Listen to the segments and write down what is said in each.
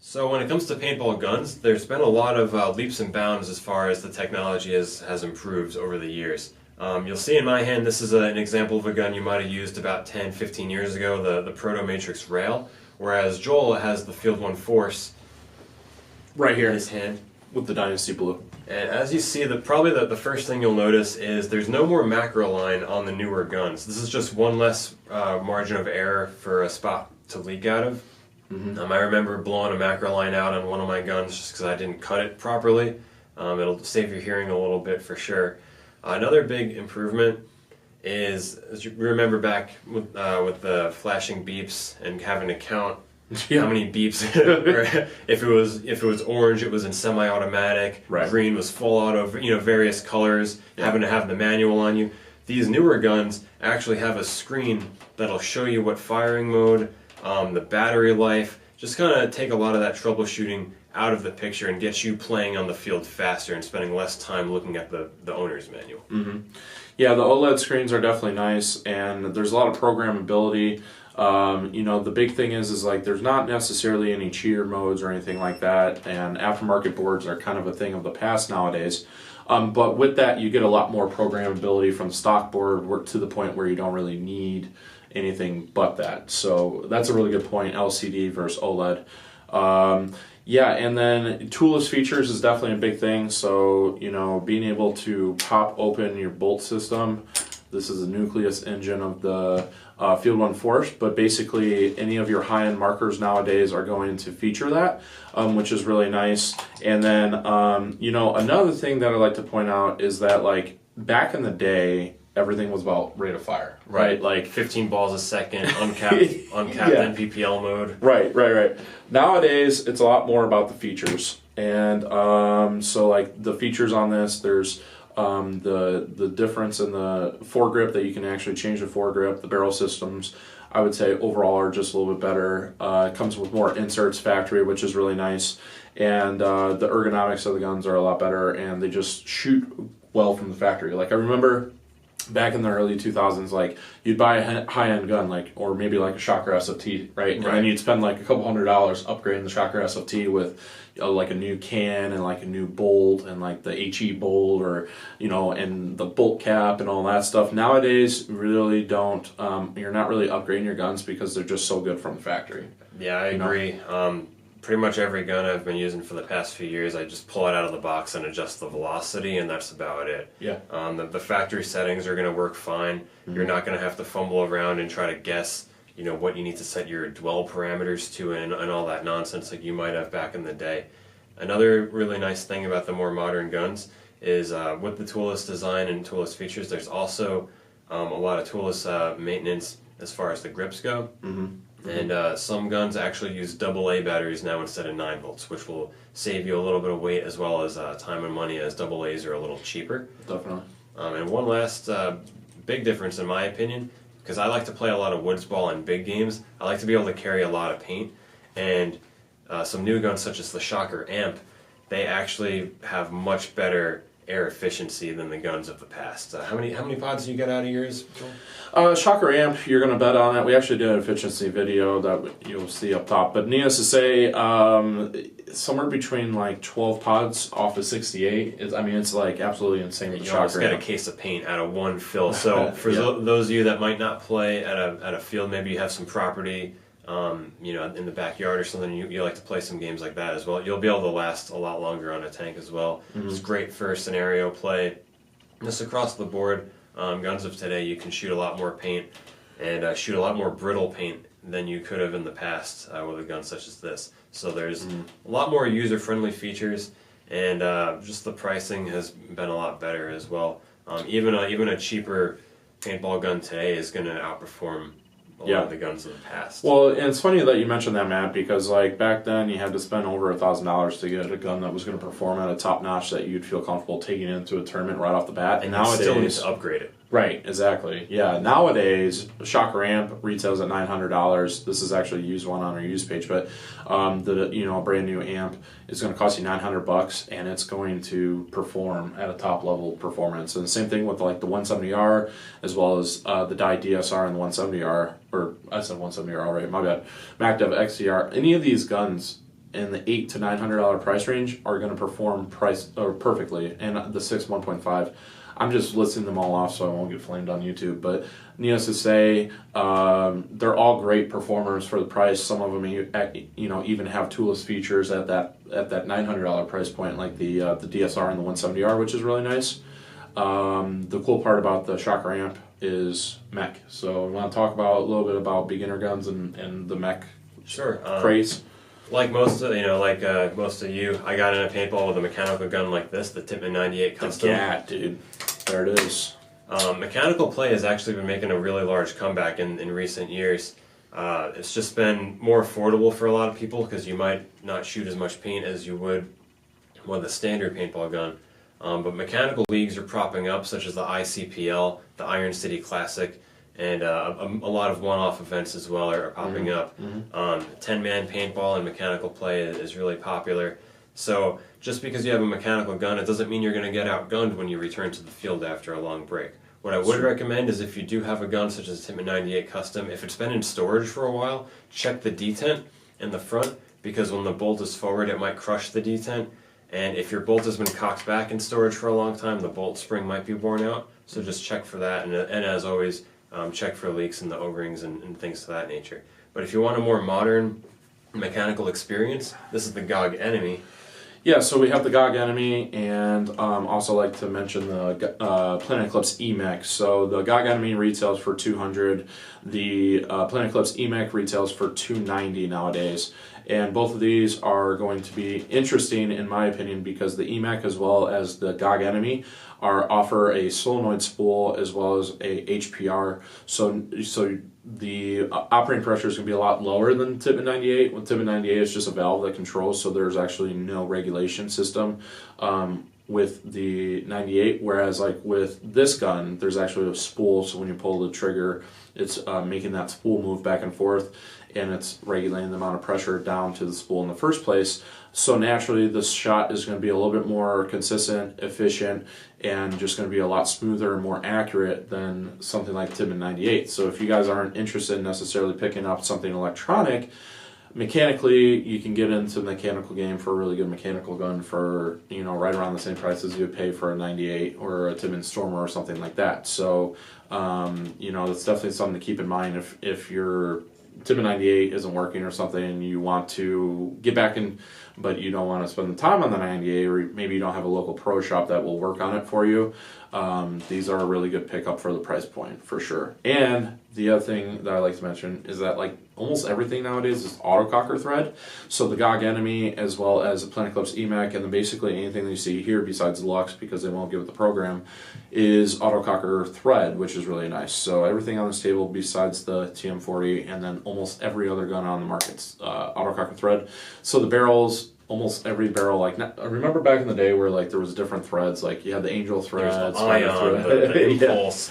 So when it comes to paintball guns, there's been a lot of leaps and bounds as far as the technology has improved over the years. You'll see in my hand, this is an example of a gun you might have used about 10, 15 years ago, the Proto Matrix Rail, whereas Joel has the Field 1 Force right here in his hand. With the Dynasty Blue. And as you see, probably the first thing you'll notice is there's no more macro line on the newer guns. This is just one less margin of error for a spot to leak out of. I remember blowing a macro line out on one of my guns just because I didn't cut it properly. It'll save your hearing a little bit for sure. Another big improvement is, as you remember back with the flashing beeps and having to count how many beeps. if it was orange, it was in semi-automatic. Right. Green was full auto. Various colors. Having to have the manual on you. These newer guns actually have a screen that'll show you what firing mode, the battery life. Just kind of take a lot of that troubleshooting out of the picture and get you playing on the field faster and spending less time looking at the owner's manual. Yeah, the OLED screens are definitely nice, and there's a lot of programmability. The big thing is like there's not necessarily any cheater modes or anything like that, and aftermarket boards are kind of a thing of the past nowadays. But with that, you get a lot more programmability from the stock board to the point where you don't really need anything but that. So that's a really good point, LCD versus OLED. Yeah, and then toolless features is definitely a big thing. So, being able to pop open your bolt system. This is the nucleus engine of the Field 1 Force, but basically any of your high-end markers nowadays are going to feature that, which is really nice. And then, another thing that I like to point out is that, like, back in the day, everything was about rate of fire, right? Like 15 balls a second, uncapped NPPL mode. Right. Nowadays, it's a lot more about the features. And so, like, the features on this, there's the difference in the foregrip that you can actually change the foregrip. The barrel systems, I would say, overall are just a little bit better. It comes with more inserts factory, which is really nice. And the ergonomics of the guns are a lot better, and they just shoot well from the factory. Like, I remember back in the early 2000s, like, you'd buy a high-end gun, like, or maybe like a Shocker SFT, right? And then you'd spend like a couple $100 upgrading the Shocker SFT with like a new can and like a new bolt and like the HE bolt, or and the bolt cap and all that stuff. Nowadays, really don't. You're not really upgrading your guns because they're just so good from the factory. Yeah, I agree. Pretty much every gun I've been using for the past few years, I just pull it out of the box and adjust the velocity, and that's about it. Yeah. The factory settings are going to work fine. You're not going to have to fumble around and try to guess, what you need to set your dwell parameters to and all that nonsense like you might have back in the day. Another really nice thing about the more modern guns is with the toolless design and toolless features, there's also a lot of toolless maintenance as far as the grips go. And some guns actually use AA batteries now instead of 9 volts, which will save you a little bit of weight as well as time and money, as AA's are a little cheaper. Definitely. And one last big difference in my opinion, because I like to play a lot of woods ball and big games, I like to be able to carry a lot of paint. And some new guns such as the Shocker Amp, they actually have much better air efficiency than the guns of the past. How many pods do you get out of yours, Joel? Shocker Amp, you're going to bet on it. We actually did an efficiency video that you'll see up top. But needless to say, somewhere between like 12 pods off of 68. It's like absolutely insane with the Shocker Amp. You almost get a case of paint out of one fill. So for those of you that might not play at a field, maybe you have some property, in the backyard or something, you like to play some games like that as well. You'll be able to last a lot longer on a tank as well. It's great for scenario play. Just across the board, guns of today, you can shoot a lot more paint and shoot a lot more brittle paint than you could have in the past with a gun such as this. So there's a lot more user-friendly features, and just the pricing has been a lot better as well. Even a cheaper paintball gun today is going to outperform a lot of the guns of the past. Well, and it's funny that you mentioned that, Matt, because like back then you had to spend over $1,000 to get a gun that was going to perform at a top notch that you'd feel comfortable taking into a tournament right off the bat. And nowadays, you still need to upgrade it. Right, exactly. Yeah, nowadays, Shocker Amp retails at $900. This is actually a used one on our used page, but a brand new amp is going to cost you $900, and it's going to perform at a top level performance. And the same thing with like the 170R, as well as the Dye DSR and the 170R, or I said 170R already, my bad. MacDev XDR. Any of these guns in the $800 to $900 price range are going to perform perfectly, and the 6 1.5. I'm just listing them all off so I won't get flamed on YouTube, but needless to say, they're all great performers for the price. Some of them, even have toolless features at that $900 price point, like the DSR and the 170R, which is really nice. The cool part about the shocker amp is mech. So I want to talk about a little bit about beginner guns and the mech craze. Like most of most of you, I got in a paintball with a mechanical gun like this, the Tippmann 98 Custom. Yeah, dude. There it is. Mechanical play has actually been making a really large comeback in recent years. It's just been more affordable for a lot of people because you might not shoot as much paint as you would with a standard paintball gun. But mechanical leagues are propping up, such as the ICPL, the Iron City Classic, and a lot of one-off events as well are popping up. 10-man paintball and mechanical play is really popular. So just because you have a mechanical gun, it doesn't mean you're going to get outgunned when you return to the field after a long break. What I would recommend is if you do have a gun such as a Tippmann 98 Custom, if it's been in storage for a while, check the detent in the front, because when the bolt is forward, it might crush the detent. And if your bolt has been cocked back in storage for a long time, the bolt spring might be worn out. So just check for that, and as always, check for leaks in the O-rings and things of that nature. But if you want a more modern mechanical experience, this is the GOG Enemy. Yeah, so we have the GOG Enemy, and also like to mention the Planet Eclipse EMEC. So the GOG Enemy retails for $200. The Planet Eclipse EMEC retails for $290 nowadays. And both of these are going to be interesting, in my opinion, because the EMEC as well as the GOG Enemy offer a solenoid spool as well as a HPR. So the operating pressure is going to be a lot lower than Tippmann 98. With Tippmann 98, it's just a valve that controls, so there's actually no regulation system with the 98. Whereas like with this gun, there's actually a spool, so when you pull the trigger, it's making that spool move back and forth, and it's regulating the amount of pressure down to the spool in the first place. So naturally, this shot is going to be a little bit more consistent, efficient, and just going to be a lot smoother and more accurate than something like Tippmann 98. So if you guys aren't interested in necessarily picking up something electronic, mechanically, you can get into the mechanical game for a really good mechanical gun for, right around the same price as you would pay for a 98 or a Tippmann Stormer or something like that. So, that's definitely something to keep in mind if your Tippmann 98 isn't working or something and you want to get back in, but you don't want to spend the time on the 98, or maybe you don't have a local pro shop that will work on it for you. These are a really good pickup for the price point, for sure. And the other thing that I like to mention is that almost everything nowadays is autococker thread. So the GOG Enemy as well as the Planet Eclipse EMEC, and then basically anything that you see here besides the Lux, because they won't give it the program, is autococker thread, which is really nice. So everything on this table besides the TM40 and then almost every other gun on the market's autococker thread. So the barrels, almost every barrel, I remember back in the day where there was different threads, you had the Angel threads, the Ion, the Impulse,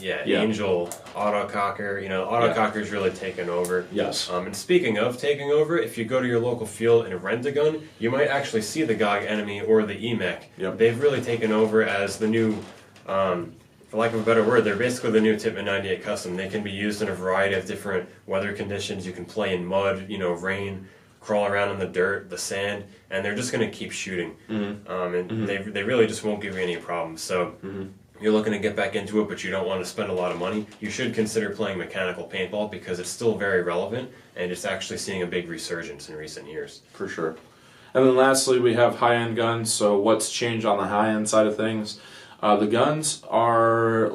Angel, autococker. Autococker's really taken over. Yes. And speaking of taking over, if you go to your local field and rent a gun, you might actually see the GOG Enemy or the EMEC. Yep. They've really taken over as the new, for lack of a better word, they're basically the new Tippmann 98 Custom. They can be used in a variety of different weather conditions. You can play in mud, rain, crawl around in the dirt, the sand, and they're just going to keep shooting. They really just won't give you any problems. So you're looking to get back into it, but you don't want to spend a lot of money, you should consider playing mechanical paintball, because it's still very relevant, and it's actually seeing a big resurgence in recent years. For sure. And then lastly, we have high-end guns. So what's changed on the high-end side of things? The guns are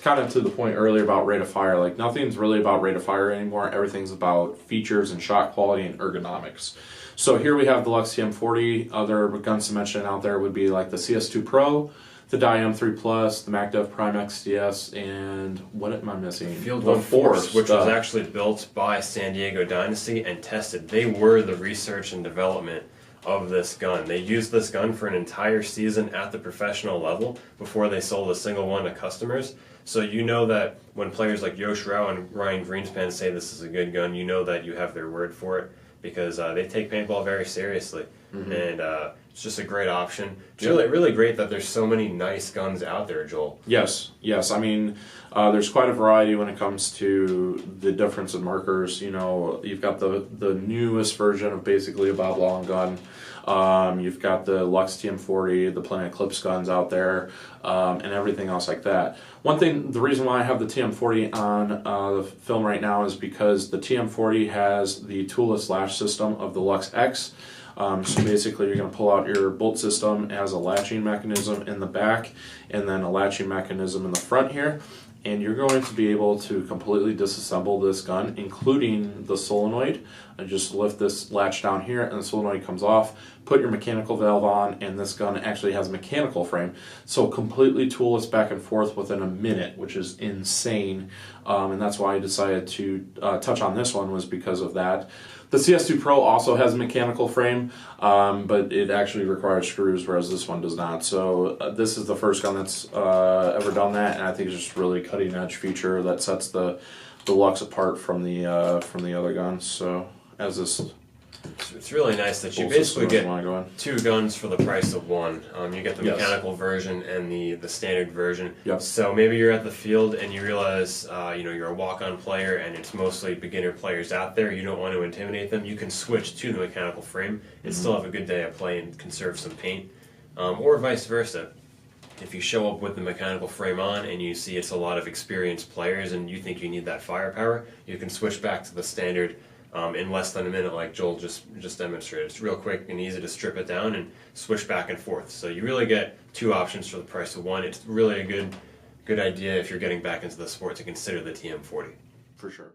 kind of to the point earlier about rate of fire. Nothing's really about rate of fire anymore. Everything's about features and shot quality and ergonomics. So here we have the Lux TM40. Other guns to mention out there would be the CS2 Pro, the Dye M3 Plus, the MacDev Prime XDS, and what am I missing? Field One Force, which was actually built by San Diego Dynasty and tested. They were the research and development of this gun. They used this gun for an entire season at the professional level before they sold a single one to customers. So you know that when players like Yosh Rao and Ryan Greenspan say this is a good gun, you know that you have their word for it, because they take paintball very seriously. and it's just a great option. It's really great that there's so many nice guns out there, Joel. Yes. I mean, there's quite a variety when it comes to the difference in markers. You know, you've got the newest version of basically a Bob Long gun. You've got the Lux TM40, the Planet Eclipse guns out there, and everything else like that. The reason why I have the TM40 on the film right now is because the TM40 has the toolless latch system of the Lux X. So basically you're going to pull out your bolt system as a latching mechanism in the back and then a latching mechanism in the front here. And you're going to be able to completely disassemble this gun, including the solenoid. And just lift this latch down here and the solenoid comes off. Put your mechanical valve on, and this gun actually has a mechanical frame. So completely toolless back and forth within a minute, which is insane. And that's why I decided to touch on this one, was because of that. The CS2 Pro also has a mechanical frame, but it actually requires screws, whereas this one does not. So this is the first gun that's ever done that, and I think it's just really cutting edge feature that sets the Lux apart from the other guns. So as this, it's really nice that you basically get two guns for the price of one. You get the mechanical version and the standard version. Yep. So maybe you're at the field and you realize you're a walk-on player and it's mostly beginner players out there. You don't want to intimidate them. You can switch to the mechanical frame and still have a good day of play and conserve some paint, or vice versa. If you show up with the mechanical frame on and you see it's a lot of experienced players and you think you need that firepower, you can switch back to the standard in less than a minute, like Joel just demonstrated. It's real quick and easy to strip it down and switch back and forth. So you really get two options for the price of one. It's really a good idea if you're getting back into the sport to consider the TM40. For sure.